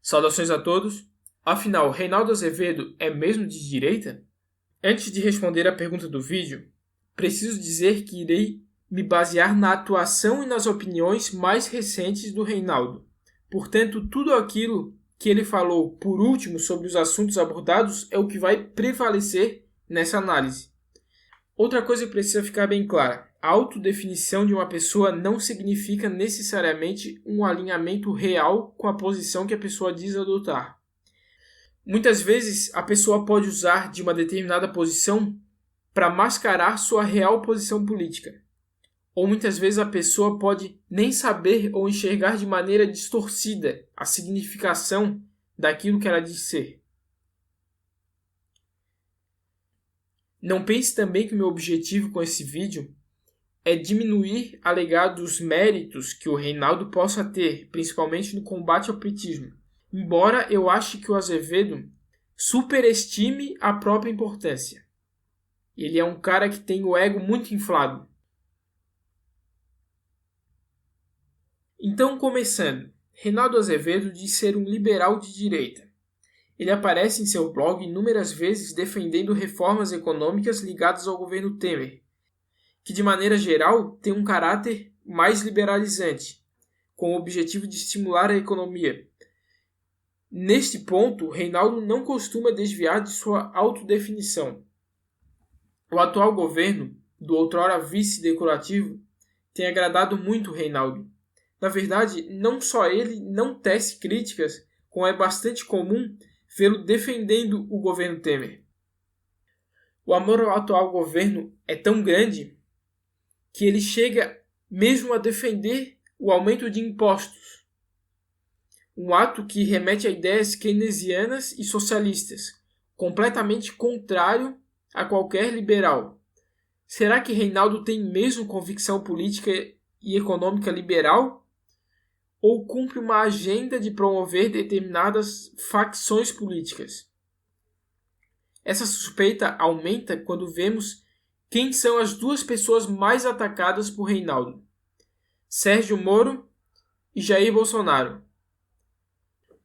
Saudações a todos. Afinal, Reinaldo Azevedo é mesmo de direita? Antes de responder a pergunta do vídeo, preciso dizer que irei me basear na atuação e nas opiniões mais recentes do Reinaldo. Portanto, tudo aquilo que ele falou por último sobre os assuntos abordados é o que vai prevalecer nessa análise. Outra coisa que precisa ficar bem clara: a autodefinição de uma pessoa não significa necessariamente um alinhamento real com a posição que a pessoa diz adotar. Muitas vezes a pessoa pode usar de uma determinada posição para mascarar sua real posição política. Ou muitas vezes a pessoa pode nem saber ou enxergar de maneira distorcida a significação daquilo que ela diz ser. Não pense também que o meu objetivo com esse vídeo é diminuir alegados méritos que o Reinaldo possa ter, principalmente no combate ao petismo. Embora eu ache que o Azevedo superestime a própria importância. Ele é um cara que tem o ego muito inflado. Então, começando, Reinaldo Azevedo diz ser um liberal de direita. Ele aparece em seu blog inúmeras vezes defendendo reformas econômicas ligadas ao governo Temer, que de maneira geral tem um caráter mais liberalizante, com o objetivo de estimular a economia. Neste ponto, Reinaldo não costuma desviar de sua autodefinição. O atual governo, do outrora vice-decorativo, tem agradado muito Reinaldo. Na verdade, não só ele não tece críticas, como é bastante comum vê-lo defendendo o governo Temer. O amor ao atual governo é tão grande que ele chega mesmo a defender o aumento de impostos. Um ato que remete a ideias keynesianas e socialistas, completamente contrário a qualquer liberal. Será que Reinaldo tem mesmo convicção política e econômica liberal? Ou cumpre uma agenda de promover determinadas facções políticas? Essa suspeita aumenta quando vemos quem são as duas pessoas mais atacadas por Reinaldo: Sérgio Moro e Jair Bolsonaro.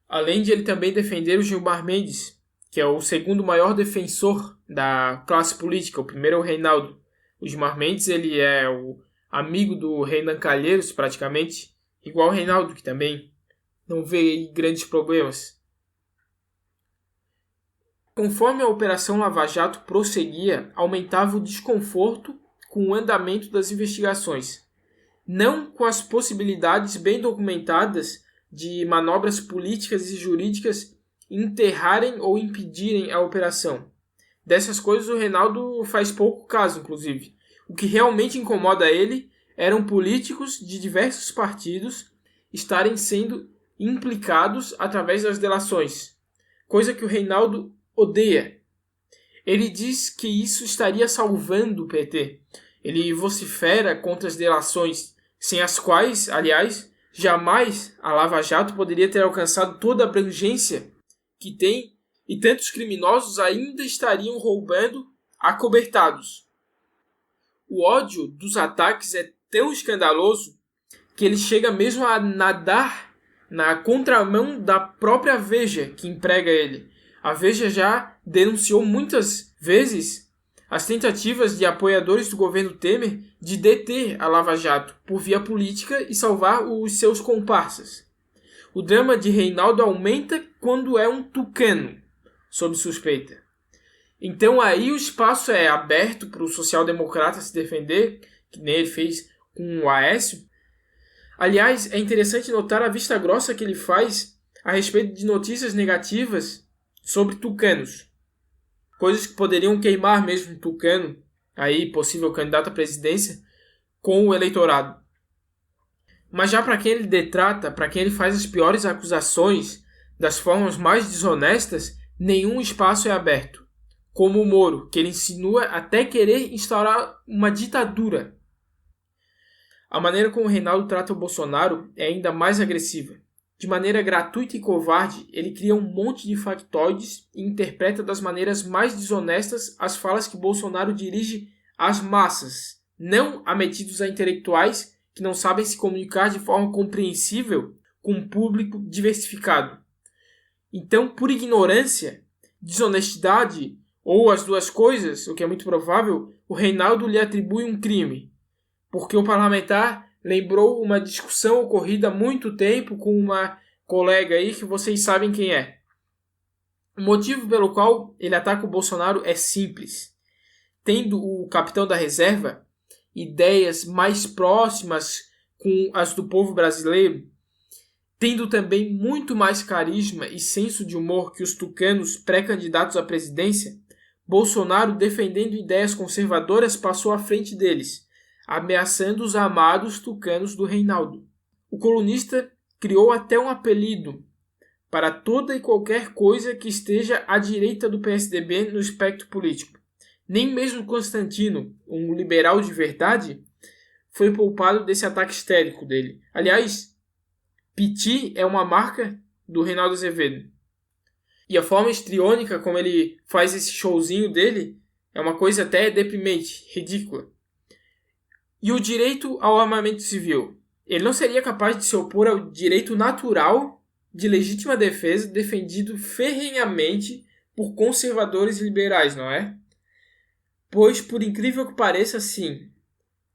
Além de ele também defender o Gilmar Mendes, que é o segundo maior defensor da classe política. O primeiro é o Reinaldo. O Gilmar Mendes ele é o amigo do Renan Calheiros, praticamente, igual o Reinaldo, que também não vê grandes problemas. Conforme a Operação Lava Jato prosseguia, aumentava o desconforto com o andamento das investigações, não com as possibilidades bem documentadas de manobras políticas e jurídicas enterrarem ou impedirem a operação. Dessas coisas o Reinaldo faz pouco caso, inclusive. O que realmente incomoda ele eram políticos de diversos partidos estarem sendo implicados através das delações, coisa que o Reinaldo odeia. Ele diz que isso estaria salvando o PT. Ele vocifera contra as delações, sem as quais, aliás, jamais a Lava Jato poderia ter alcançado toda a abrangência que tem, e tantos criminosos ainda estariam roubando acobertados. O ódio dos ataques é tão escandaloso que ele chega mesmo a nadar na contramão da própria Veja que emprega ele. A Veja já denunciou muitas vezes as tentativas de apoiadores do governo Temer de deter a Lava Jato por via política e salvar os seus comparsas. O drama de Reinaldo aumenta quando é um tucano sob suspeita. Então aí o espaço é aberto para o social-democrata se defender, que nem ele fez com o Aécio. Aliás, é interessante notar a vista grossa que ele faz a respeito de notícias negativas sobre tucanos. Coisas que poderiam queimar mesmo um tucano, aí possível candidato à presidência, com o eleitorado. Mas já para quem ele detrata, para quem ele faz as piores acusações das formas mais desonestas, nenhum espaço é aberto. Como o Moro, que ele insinua até querer instaurar uma ditadura. A maneira como o Reinaldo trata o Bolsonaro é ainda mais agressiva. De maneira gratuita e covarde, ele cria um monte de factoides e interpreta das maneiras mais desonestas as falas que Bolsonaro dirige às massas, não a metidos a intelectuais que não sabem se comunicar de forma compreensível com um público diversificado. Então, por ignorância, desonestidade ou as duas coisas, o que é muito provável, o Reinaldo lhe atribui um crime, porque o parlamentar lembrou uma discussão ocorrida há muito tempo com uma colega aí que vocês sabem quem é. O motivo pelo qual ele ataca o Bolsonaro é simples. Tendo o capitão da reserva ideias mais próximas com as do povo brasileiro, tendo também muito mais carisma e senso de humor que os tucanos pré-candidatos à presidência, Bolsonaro, defendendo ideias conservadoras, passou à frente deles, ameaçando os amados tucanos do Reinaldo. O colunista criou até um apelido para toda e qualquer coisa que esteja à direita do PSDB no espectro político. Nem mesmo Constantino, um liberal de verdade, foi poupado desse ataque histérico dele. Aliás, Piti é uma marca do Reinaldo Azevedo. E a forma histriônica como ele faz esse showzinho dele é uma coisa até deprimente, ridícula. E o direito ao armamento civil? Ele não seria capaz de se opor ao direito natural de legítima defesa defendido ferrenhamente por conservadores e liberais, não é? Pois, por incrível que pareça, sim.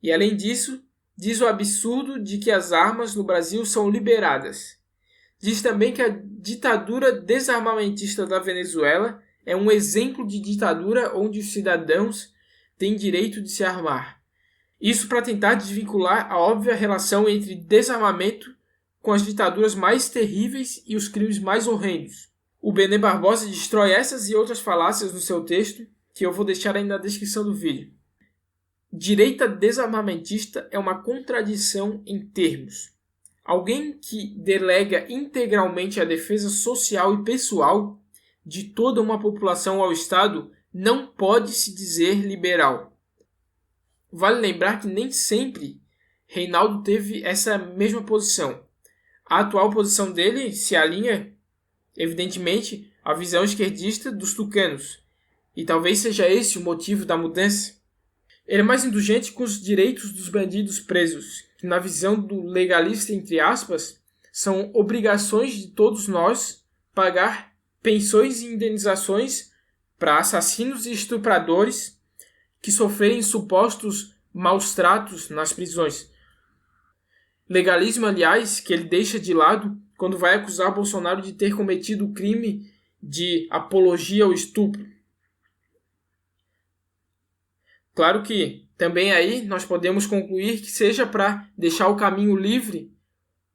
E além disso, diz o absurdo de que as armas no Brasil são liberadas. Diz também que a ditadura desarmamentista da Venezuela é um exemplo de ditadura onde os cidadãos têm direito de se armar. Isso para tentar desvincular a óbvia relação entre desarmamento com as ditaduras mais terríveis e os crimes mais horrendos. O Benê Barbosa destrói essas e outras falácias no seu texto, que eu vou deixar aí na descrição do vídeo. Direita desarmamentista é uma contradição em termos. Alguém que delega integralmente a defesa social e pessoal de toda uma população ao Estado não pode se dizer liberal. Vale lembrar que nem sempre Reinaldo teve essa mesma posição. A atual posição dele se alinha, evidentemente, à visão esquerdista dos tucanos. E talvez seja esse o motivo da mudança. Ele é mais indulgente com os direitos dos bandidos presos, que na visão do legalista, entre aspas, são obrigações de todos nós pagar pensões e indenizações para assassinos e estupradores que sofrerem supostos maus tratos nas prisões. Legalismo, aliás, que ele deixa de lado quando vai acusar Bolsonaro de ter cometido o crime de apologia ao estupro. Claro que também aí nós podemos concluir que seja para deixar o caminho livre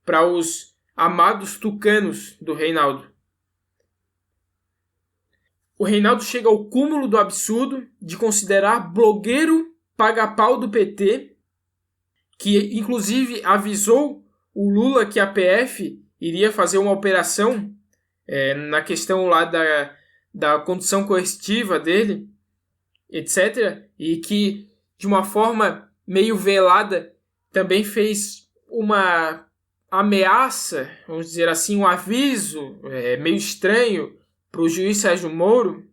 para os amados tucanos do Reinaldo. O Reinaldo chega ao cúmulo do absurdo de considerar blogueiro paga-pau do PT, que inclusive avisou o Lula que a PF iria fazer uma operação na questão lá da condução coercitiva dele, etc. E que, de uma forma meio velada, também fez uma ameaça, vamos dizer assim, um aviso meio estranho para o juiz Sérgio Moro.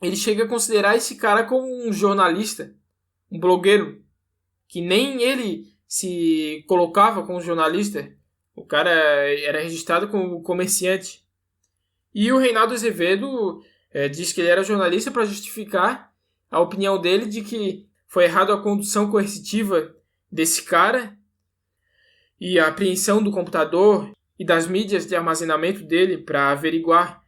Ele chega a considerar esse cara como um jornalista, um blogueiro, que nem ele se colocava como jornalista. O cara era registrado como comerciante. E o Reinaldo Azevedo diz que ele era jornalista para justificar a opinião dele de que foi errado a condução coercitiva desse cara e a apreensão do computador e das mídias de armazenamento dele para averiguar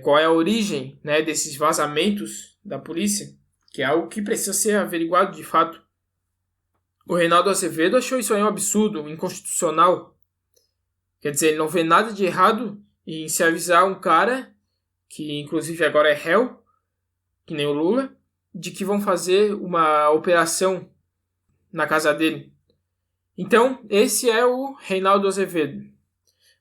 qual é a origem, desses vazamentos da polícia, que é algo que precisa ser averiguado de fato. O Reinaldo Azevedo achou isso aí um absurdo, inconstitucional. Quer dizer, ele não vê nada de errado em se avisar um cara, que inclusive agora é réu, que nem o Lula, de que vão fazer uma operação na casa dele. Então, esse é o Reinaldo Azevedo.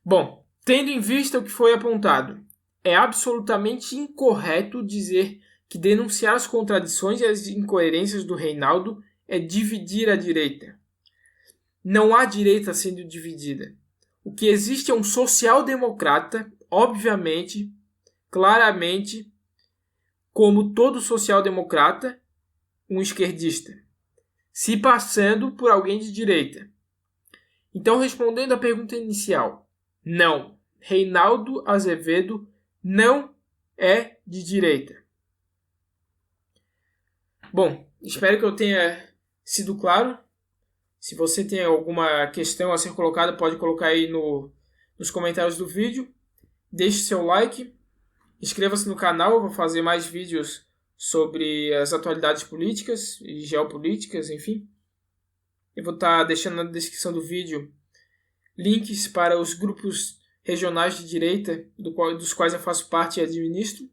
Bom, tendo em vista o que foi apontado, é absolutamente incorreto dizer que denunciar as contradições e as incoerências do Reinaldo é dividir a direita. Não há direita sendo dividida. O que existe é um social-democrata, obviamente, claramente, como todo social-democrata, um esquerdista, se passando por alguém de direita. Então, respondendo à pergunta inicial, não, Reinaldo Azevedo não é de direita. Bom, espero que eu tenha sido claro. Se você tem alguma questão a ser colocada, pode colocar aí nos comentários do vídeo. Deixe seu like. Inscreva-se no canal, eu vou fazer mais vídeos sobre as atualidades políticas e geopolíticas, enfim. Eu vou estar deixando na descrição do vídeo links para os grupos regionais de direita dos quais eu faço parte e administro.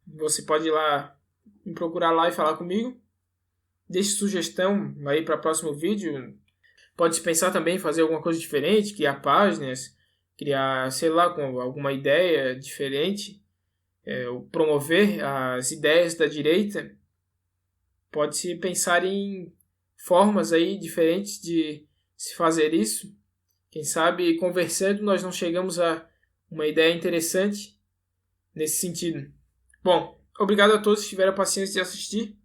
Você pode ir lá, me procurar lá e falar comigo. Deixe sugestão aí para o próximo vídeo. Pode pensar também em fazer alguma coisa diferente, criar páginas, criar, sei lá, com alguma ideia diferente, ou promover as ideias da direita. Pode-se pensar em formas aí diferentes de se fazer isso. Quem sabe, conversando, nós não chegamos a uma ideia interessante nesse sentido. Bom, obrigado a todos que tiveram a paciência de assistir.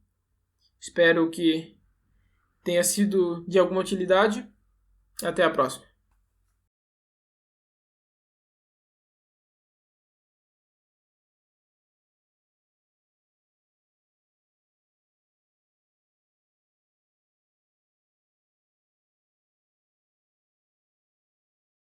Espero que tenha sido de alguma utilidade. Até a próxima.